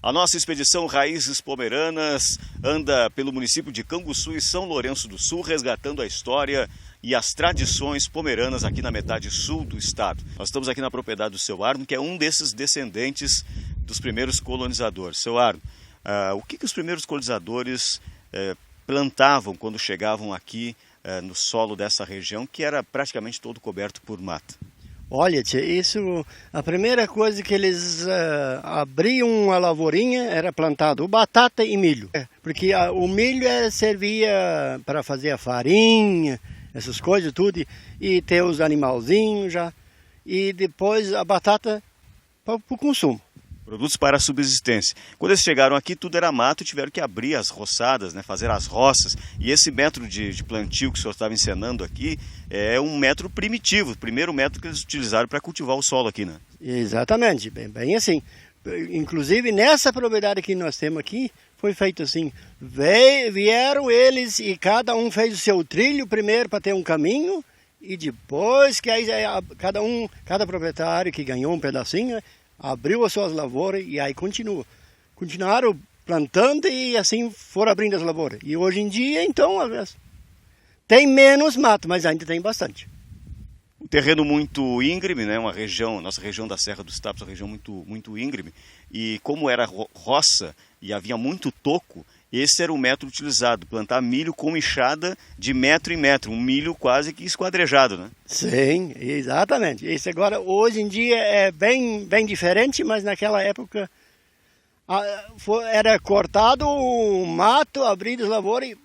A nossa expedição Raízes Pomeranas anda pelo município de Canguçu e São Lourenço do Sul, resgatando a história e as tradições pomeranas aqui na metade sul do estado. Nós estamos aqui na propriedade do seu Arno, que é um desses descendentes dos primeiros colonizadores. Seu Arno, o que os primeiros colonizadores plantavam quando chegavam aqui no solo dessa região, que era praticamente todo coberto por mata? Olha, tia, a primeira coisa que eles abriam a lavourinha era plantado batata e milho. Porque o milho servia para fazer a farinha, essas coisas tudo, e ter os animalzinhos já. E depois a batata para o consumo. Produtos para a subsistência. Quando eles chegaram aqui, tudo era mato e tiveram que abrir as roçadas, né, fazer as roças. E esse método de plantio que o senhor estava ensinando aqui é um método primitivo, o primeiro método que eles utilizaram para cultivar o solo aqui, né? Exatamente, bem assim. Inclusive nessa propriedade que nós temos aqui, foi feito assim. Vieram eles e cada um fez o seu trilho primeiro para ter um caminho. E depois que aí cada proprietário que ganhou um pedacinho, abriu as suas lavouras e aí continuaram plantando e assim foram abrindo as lavouras. E hoje em dia, então, tem menos mato, mas ainda tem bastante. Um terreno muito íngreme, né? Nossa região da Serra dos Tapos é uma região muito íngreme. E como era roça e havia muito toco, esse era o método utilizado, plantar milho com enxada de metro em metro, um milho quase que esquadrejado, né? Sim, exatamente. Esse agora, hoje em dia, é bem diferente, mas naquela época era cortado o mato, abrido as lavouras,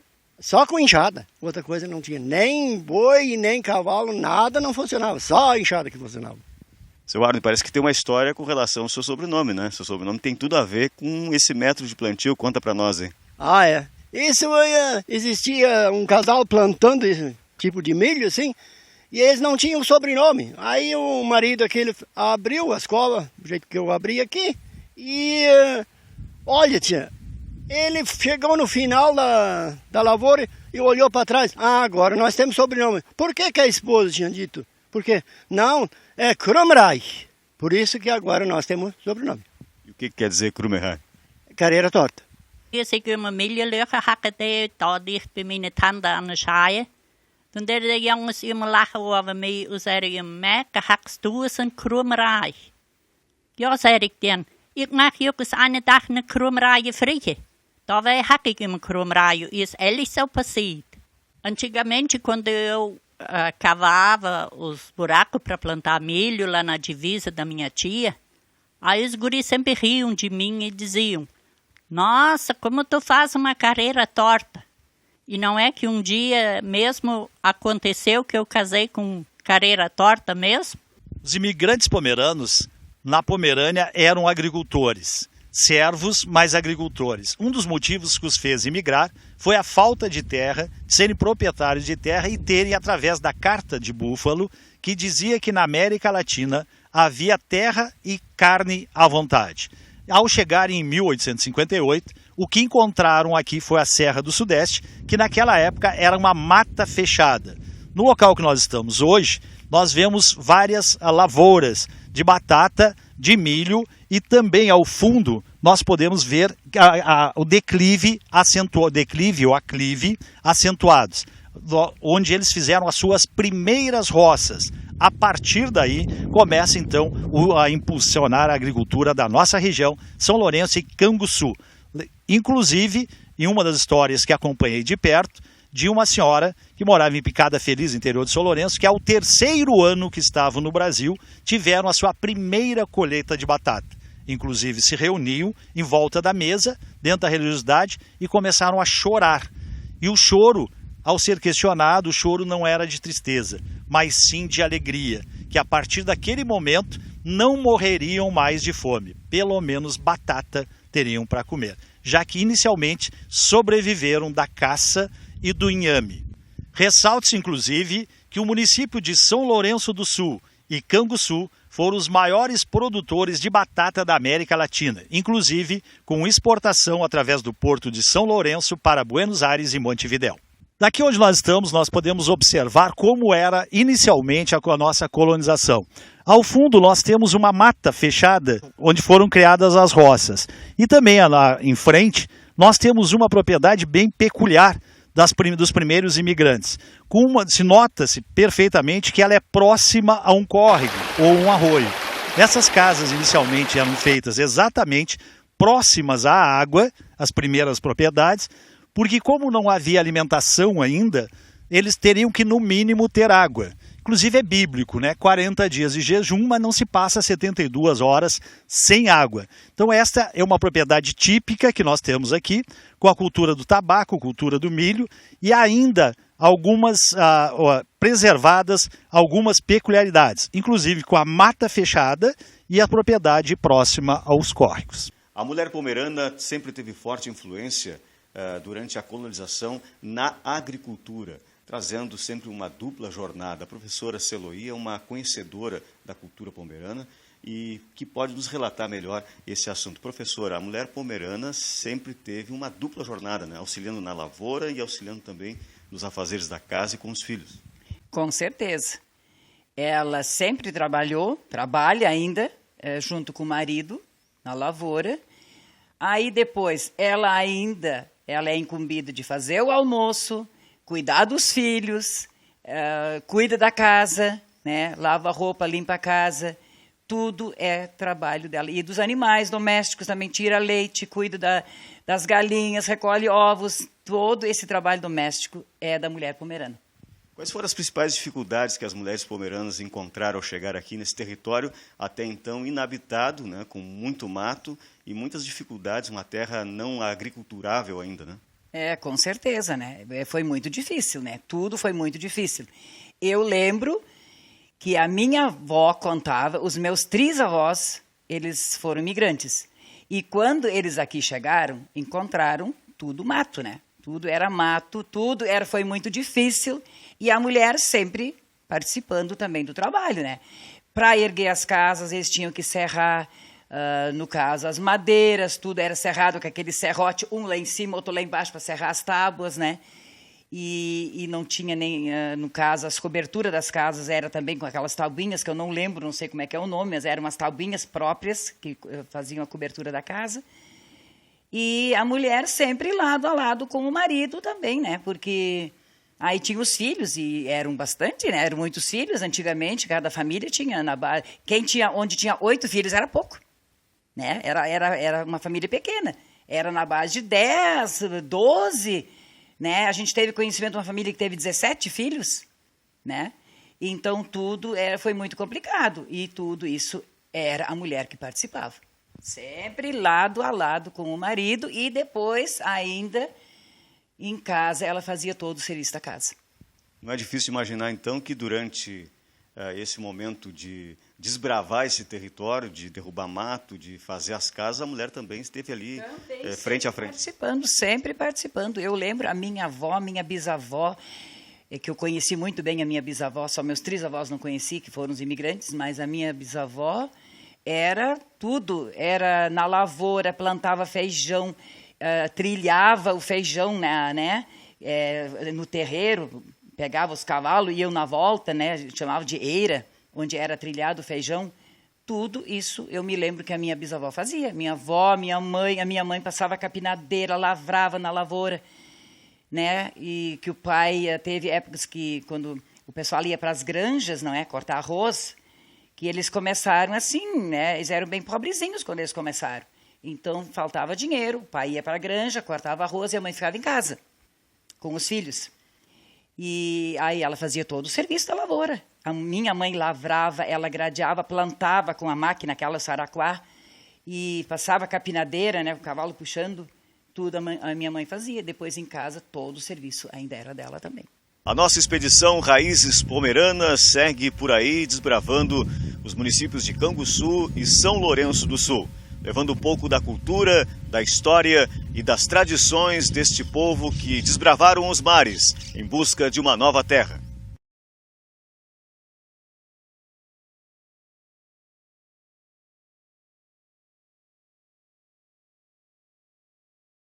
só com enxada. Outra coisa não tinha, nem boi, nem cavalo, nada não funcionava, só a enxada que funcionava. Seu Arno, parece que tem uma história com relação ao seu sobrenome, né? Seu sobrenome tem tudo a ver com esse método de plantio, conta pra nós, hein? Ah, é. Isso existia um casal plantando esse tipo de milho, assim, e eles não tinham sobrenome. Aí o marido aquele abriu a escola, do jeito que eu abri aqui, e olha, tia, ele chegou no final da lavoura e olhou para trás. Ah, agora nós temos sobrenome. Por que a esposa tinha dito? Porque, não, é Krumreich. Por isso que agora nós temos sobrenome. E o que quer dizer Krumreich? Carreira torta. Als ik mijn miljeleugen hakte, dat dicht bij mijn tanden aan de schaaien. Toen deden de jongens immer lachen over mij. En zeiden, Meke, hakst du eens een Krumreich? Ja, zei ik dan. Ik mag je ook eens een dag een Krumreich vrije. Daarbij hak ik een Krumreich. E is ehrlich zo passiert. Antigamente, quando eu cavava os buracos para plantar milho lá na divisa da minha tia, aí os guris sempre riam de mim e diziam: nossa, como tu faz uma carreira torta. E não é que um dia mesmo aconteceu que eu casei com carreira torta mesmo? Os imigrantes pomeranos na Pomerânia eram agricultores, servos, mas agricultores. Um dos motivos que os fez emigrar foi a falta de terra, de serem proprietários de terra e terem, através da Carta de Búfalo, que dizia que na América Latina havia terra e carne à vontade. Ao chegarem em 1858, o que encontraram aqui foi a Serra do Sudeste, que naquela época era uma mata fechada. No local que nós estamos hoje, nós vemos várias lavouras de batata, de milho e também ao fundo nós podemos ver o declive ou aclive acentuados, onde eles fizeram as suas primeiras roças. A partir daí, começa então a impulsionar a agricultura da nossa região, São Lourenço e Canguçu. Inclusive, em uma das histórias que acompanhei de perto, de uma senhora que morava em Picada Feliz, interior de São Lourenço, que ao terceiro ano que estavam no Brasil, tiveram a sua primeira colheita de batata. Inclusive, se reuniam em volta da mesa, dentro da religiosidade, e começaram a chorar. E o choro, ao ser questionado, o choro não era de tristeza, mas sim de alegria, que a partir daquele momento não morreriam mais de fome, pelo menos batata teriam para comer, já que inicialmente sobreviveram da caça e do inhame. Ressalte-se, inclusive, que o município de São Lourenço do Sul e Canguçu foram os maiores produtores de batata da América Latina, inclusive com exportação através do porto de São Lourenço para Buenos Aires e Montevidéu. Daqui onde nós estamos, nós podemos observar como era inicialmente a nossa colonização. Ao fundo, nós temos uma mata fechada, onde foram criadas as roças. E também lá em frente, nós temos uma propriedade bem peculiar dos primeiros imigrantes. Se nota-se perfeitamente que ela é próxima a um córrego ou um arroio. Essas casas inicialmente eram feitas exatamente próximas à água, as primeiras propriedades, porque como não havia alimentação ainda, eles teriam que no mínimo ter água. Inclusive é bíblico, né? 40 dias de jejum, mas não se passa 72 horas sem água. Então esta é uma propriedade típica que nós temos aqui, com a cultura do tabaco, cultura do milho, e ainda algumas preservadas algumas peculiaridades, inclusive com a mata fechada e a propriedade próxima aos córregos. A mulher pomerana sempre teve forte influência durante a colonização na agricultura, trazendo sempre uma dupla jornada. A professora Celoí é uma conhecedora da cultura pomerana e que pode nos relatar melhor esse assunto. Professora, a mulher pomerana sempre teve uma dupla jornada, né? Auxiliando na lavoura e auxiliando também nos afazeres da casa e com os filhos. Com certeza. Ela sempre trabalha ainda, junto com o marido, na lavoura. Aí depois, ela é incumbida de fazer o almoço, cuidar dos filhos, cuida da casa, né? Lava a roupa, limpa a casa, tudo é trabalho dela. E dos animais domésticos também, tira leite, cuida das galinhas, recolhe ovos, todo esse trabalho doméstico é da mulher pomerana. Quais foram as principais dificuldades que as mulheres pomeranas encontraram ao chegar aqui nesse território, até então inabitado, né, com muito mato e muitas dificuldades, uma terra não agriculturável ainda, né? Com certeza, né? Foi muito difícil, né? Tudo foi muito difícil. Eu lembro que a minha avó contava, os meus trisavós, eles foram imigrantes. E quando eles aqui chegaram, encontraram tudo mato, né? Tudo era mato, foi muito difícil. E a mulher sempre participando também do trabalho, né? Para erguer as casas, eles tinham que serrar, no caso, as madeiras, tudo era serrado com aquele serrote, um lá em cima, outro lá embaixo, para serrar as tábuas, né? E não tinha nem, no caso, as coberturas das casas era também com aquelas tabuinhas, que eu não lembro, não sei como é que é o nome, mas eram umas tabuinhas próprias que faziam a cobertura da casa. E a mulher sempre lado a lado com o marido também, né? Porque aí tinha os filhos, e eram bastante, né? Eram muitos filhos, antigamente, cada família tinha na base. Onde tinha 8 filhos era pouco, né? Era uma família pequena. Era na base de 10, 12, né? A gente teve conhecimento de uma família que teve 17 filhos, né? Então tudo foi muito complicado, e tudo isso era a mulher que participava. Sempre lado a lado com o marido, e depois, ainda, em casa, ela fazia todo o serviço da casa. Não é difícil imaginar, então, que durante esse momento de desbravar esse território, de derrubar mato, de fazer as casas, a mulher também esteve ali frente a frente. Sempre participando. Eu lembro, a minha avó, minha bisavó, que eu conheci muito bem a minha bisavó, só meus trisavós não conheci, que foram os imigrantes, mas a minha bisavó era tudo, era na lavoura, plantava feijão, trilhava o feijão, né, no terreiro, pegava os cavalos, iam na volta, né, a gente chamava de eira, onde era trilhado o feijão. Tudo isso eu me lembro que a minha bisavó fazia. Minha avó, a minha mãe passava capinadeira, lavrava na lavoura, né, e que o pai teve épocas que, quando o pessoal ia para as granjas, não é, cortar arroz, que eles começaram assim, né? Eles eram bem pobrezinhos quando eles começaram. Então, faltava dinheiro, o pai ia para a granja, cortava arroz e a mãe ficava em casa com os filhos. E aí ela fazia todo o serviço da lavoura. A minha mãe lavrava, ela gradeava, plantava com a máquina, aquela saraquá, e passava a capinadeira, né? O cavalo puxando, tudo a minha mãe fazia. Depois, em casa, todo o serviço ainda era dela também. A nossa expedição Raízes Pomeranas segue por aí, desbravando os municípios de Canguçu e São Lourenço do Sul, levando um pouco da cultura, da história e das tradições deste povo que desbravaram os mares em busca de uma nova terra.